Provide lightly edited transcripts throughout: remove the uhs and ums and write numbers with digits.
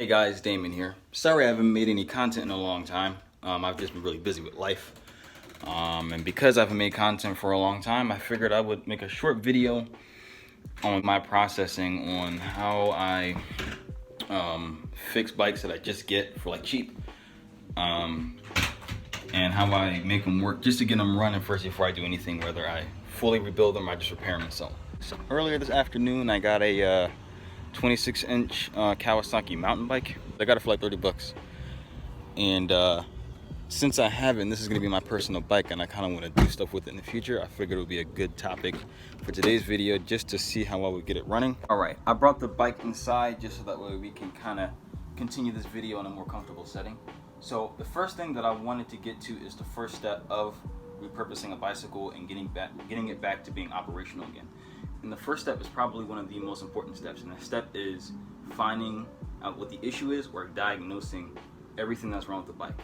Hey guys, Damon here. Sorry I haven't made any content in a long time. I've just been really busy with life. And because I haven't made content for a long time, I figured I would make a short video on my processing on how I fix bikes that I just get for like cheap. And how I make them work just to get them running first before I do anything, whether I fully rebuild them or I just repair them and sell them. So earlier this afternoon, I got a 26-inch Kawasaki mountain bike. I got it for like 30 bucks. And since I haven't, this is gonna be my personal bike and I kind of want to do stuff with it in the future. I figured it would be a good topic for today's video just to see how I would get it running. All right, I brought the bike inside just so that way we can kind of continue this video in a more comfortable setting. So the first thing that I wanted to get to is the first step of repurposing a bicycle and getting it back to being operational again. And the first step is probably one of the most important steps, and that step is finding out what the issue is or diagnosing everything that's wrong with the bike.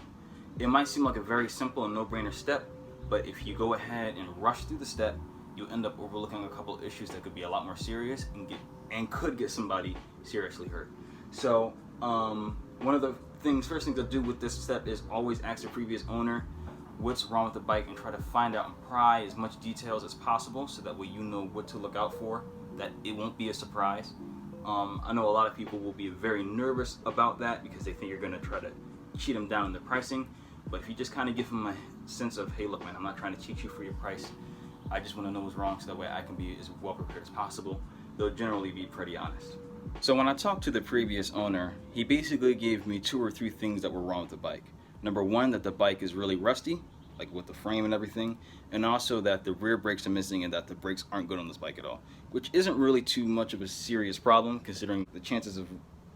It might seem like a very simple and no-brainer step, but if you go ahead and rush through the step, you'll end up overlooking a couple of issues that could be a lot more serious and could get somebody seriously hurt. So one of the first things to do with this step is always ask the previous owner what's wrong with the bike and try to find out and pry as much details as possible so that way you know what to look out for, that it won't be a surprise. I know a lot of people will be very nervous about that because they think you're going to try to cheat them down in the pricing, but if you just kind of give them a sense of, hey look man, I'm not trying to cheat you for your price, I just want to know what's wrong so that way I can be as well prepared as possible, they'll generally be pretty honest. So when I talked to the previous owner, he basically gave me 2 or 3 things that were wrong with the bike. Number one, that the bike is really rusty, like with the frame and everything, and also that the rear brakes are missing and that the brakes aren't good on this bike at all, which isn't really too much of a serious problem considering the chances of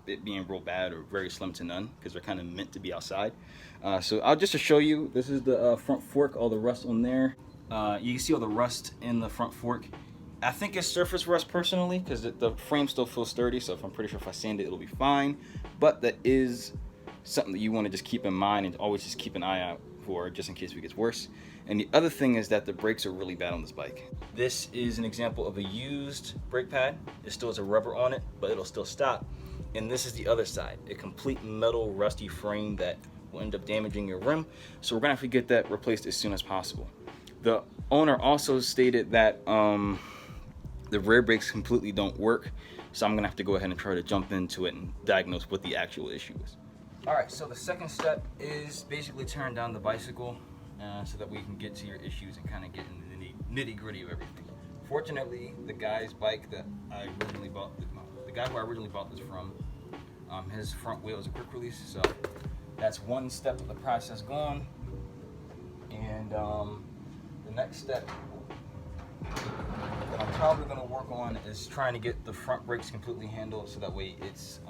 it being real bad are very slim to none because they're kind of meant to be outside. So I'll just to show you, this is the front fork, all the rust on there. You can see all the rust in the front fork. I think it's surface rust personally because the frame still feels sturdy, so I'm pretty sure if I sand it, it'll be fine. But that is something that you want to just keep in mind and always just keep an eye out for just in case it gets worse. And the other thing is that the brakes are really bad on this bike. This is an example of a used brake pad. It still has a rubber on it, but it'll still stop. And this is the other side, a complete metal rusty frame that will end up damaging your rim. So we're gonna have to get that replaced as soon as possible. The owner also stated that the rear brakes completely don't work. So I'm gonna have to go ahead and try to jump into it and diagnose what the actual issue is. All right, so the second step is basically turn down the bicycle so that we can get to your issues and kind of get into the nitty gritty of everything. Fortunately, the guy's bike that I originally bought, the guy who I originally bought this from, his front wheel is a quick release, so that's one step of the process gone. And the next step that I'm probably gonna work on is trying to get the front brakes completely handled so that way it's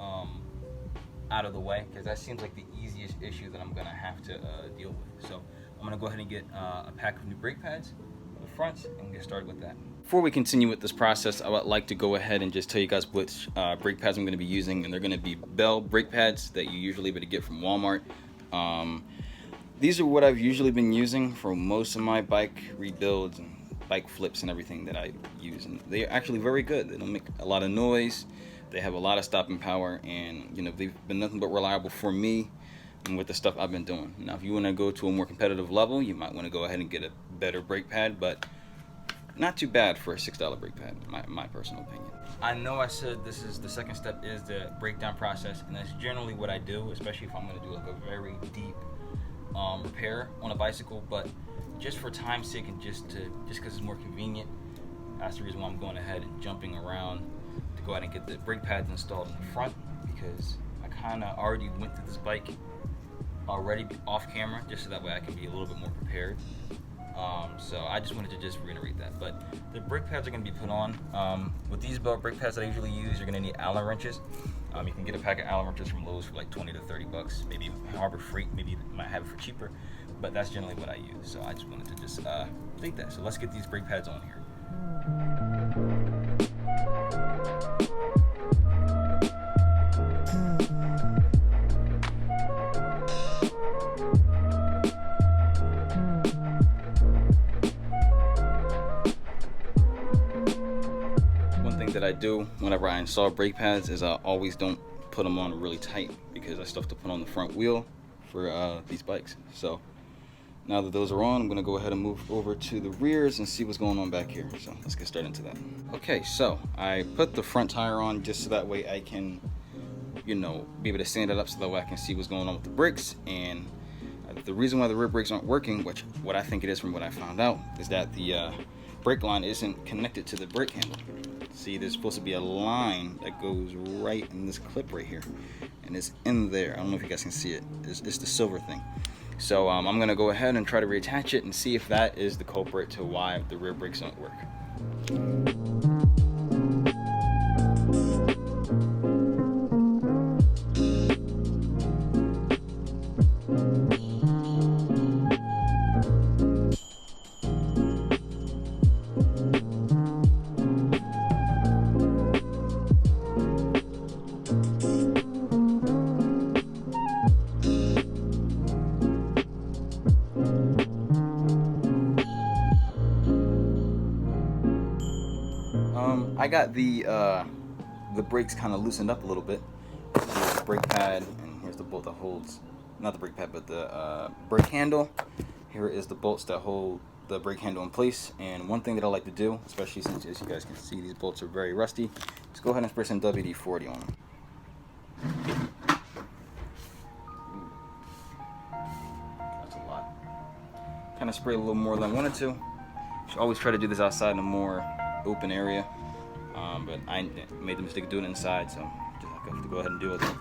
out of the way, because that seems like the easiest issue that I'm gonna have to deal with. So I'm gonna go ahead and get a pack of new brake pads for the fronts and get started with that. Before we continue with this process, I would like to go ahead and just tell you guys which brake pads I'm gonna be using, and they're gonna be Bell brake pads that you usually able to get from Walmart. These are what I've usually been using for most of my bike rebuilds and bike flips and everything that I use, and they're actually very good. They don't make a lot of noise. They have a lot of stopping power, and you know, they've been nothing but reliable for me and with the stuff I've been doing. Now, if you want to go to a more competitive level, you might want to go ahead and get a better brake pad, but not too bad for a $6 brake pad, my personal opinion. I know I said this is the second step is the breakdown process, and that's generally what I do, especially if I'm going to do like a very deep repair on a bicycle. But just for time's sake and just because it's more convenient, that's the reason why I'm going ahead and jumping around to go ahead and get the brake pads installed in the front, because I kind of already went through this bike already off camera just so that way I can be a little bit more prepared. So I just wanted to just reiterate that. But the brake pads are going to be put on. With these Bell brake pads that I usually use, you're going to need Allen wrenches. You can get a pack of Allen wrenches from Lowe's for like 20 to 30 bucks. Maybe Harbor Freight, maybe you might have it for cheaper, but that's generally what I use. So I just wanted to just state that. So let's get these brake pads on here. One thing that I do whenever I install brake pads is I always don't put them on really tight because I still have to put on the front wheel for these bikes. So now that those are on, I'm gonna go ahead and move over to the rears and see what's going on back here. So let's get started into that. Okay, so I put the front tire on just so that way I can, you know, be able to stand it up so that way I can see what's going on with the brakes. And the reason why the rear brakes aren't working, which what I think it is from what I found out, is that the brake line isn't connected to the brake handle. See, there's supposed to be a line that goes right in this clip right here, and it's in there. I don't know if you guys can see it. It's the silver thing. So I'm gonna go ahead and try to reattach it and see if that is the culprit to why the rear brakes don't work. I got the brakes kind of loosened up a little bit. Here's the brake pad, and here's the bolt that holds, not the brake pad, but the brake handle. Here is the bolts that hold the brake handle in place. And one thing that I like to do, especially since, as you guys can see, these bolts are very rusty, is go ahead and spray some WD-40 on them. That's a lot. Kind of spray a little more than I wanted to. Should always try to do this outside in a more open area. But I made the mistake of doing it inside, so I have to go ahead and deal with it.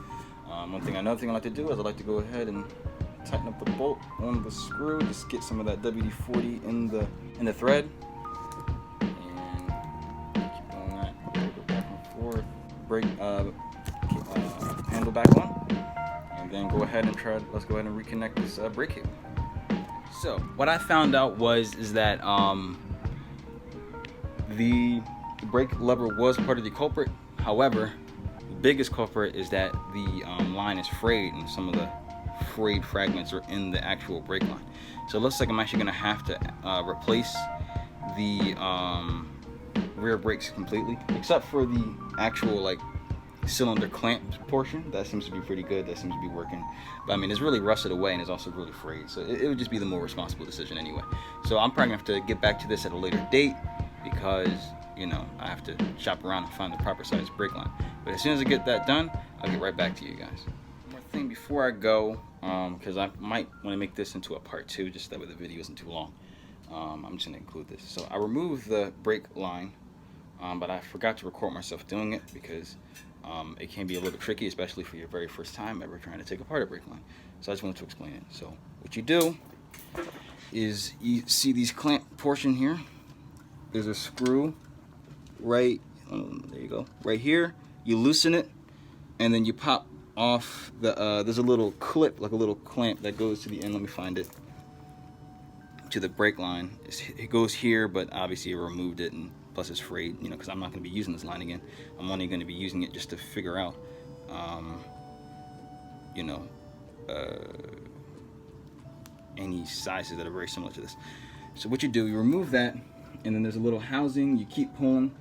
Another thing I like to do is I like to go ahead and tighten up the bolt on the screw, just get some of that WD-40 in the thread, and keep doing that. Go back and forth, brake handle back on, and then go ahead and let's go ahead and reconnect this brake cable. So what I found out is that the brake lever was part of the culprit. However, the biggest culprit is that the line is frayed, and some of the frayed fragments are in the actual brake line. So it looks like I'm actually going to have to replace the rear brakes completely, except for the actual like cylinder clamp portion. That seems to be pretty good. That seems to be working. But I mean, it's really rusted away and it's also really frayed. So it would just be the more responsible decision anyway. So I'm probably going to have to get back to this at a later date, because you know, I have to shop around and find the proper size brake line. But as soon as I get that done, I'll get right back to you guys. One more thing before I go, because I might want to make this into a part 2, just that way the video isn't too long. I'm just going to include this. So I removed the brake line, but I forgot to record myself doing it, because it can be a little tricky, especially for your very first time ever trying to take apart a brake line. So I just wanted to explain it. So what you do is you see these clamp portion here. There's a screw right, there you go, right here. You loosen it, and then you pop off the, there's a little clip, like a little clamp that goes to the end, let me find it, to the brake line. It goes here, but obviously I removed it, and plus it's frayed, you know, because I'm not going to be using this line again. I'm only going to be using it just to figure out, you know, any sizes that are very similar to this. So what you do, you remove that, and then there's a little housing. You keep pulling.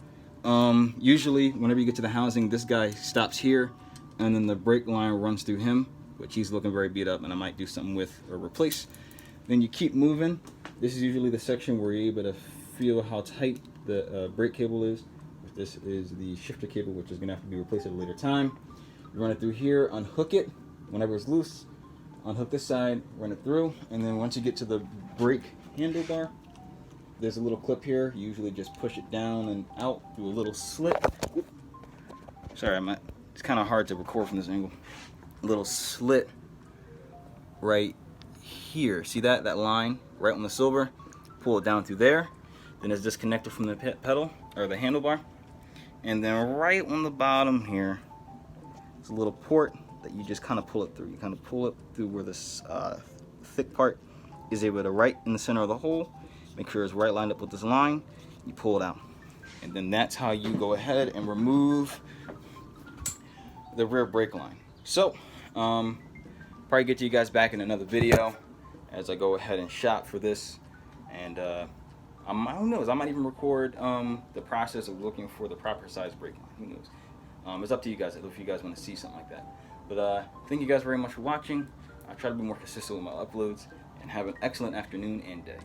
Usually whenever you get to the housing, this guy stops here, and then the brake line runs through him, which he's looking very beat up, and I might do something with or replace. Then you keep moving. This is usually the section where you're able to feel how tight the brake cable is. This is the shifter cable, which is going to have to be replaced at a later time. You run it through here, unhook it whenever it's loose, unhook this side, run it through, and then once you get to the brake handlebar, there's a little clip here. You usually just push it down and out through a little slit. Sorry, it's kind of hard to record from this angle. A little slit right here. See that line right on the silver? Pull it down through there. Then it's disconnected from the pedal or the handlebar. And then right on the bottom here, it's a little port that you just kind of pull it through. You kind of pull it through where this thick part is able to right in the center of the hole. Make sure it's right lined up with this line. You pull it out. And then that's how you go ahead and remove the rear brake line. So, probably get to you guys back in another video as I go ahead and shop for this. And who knows, I might even record the process of looking for the proper size brake line. Who knows? It's up to you guys if you guys want to see something like that. But thank you guys very much for watching. I try to be more consistent with my uploads, and have an excellent afternoon and day.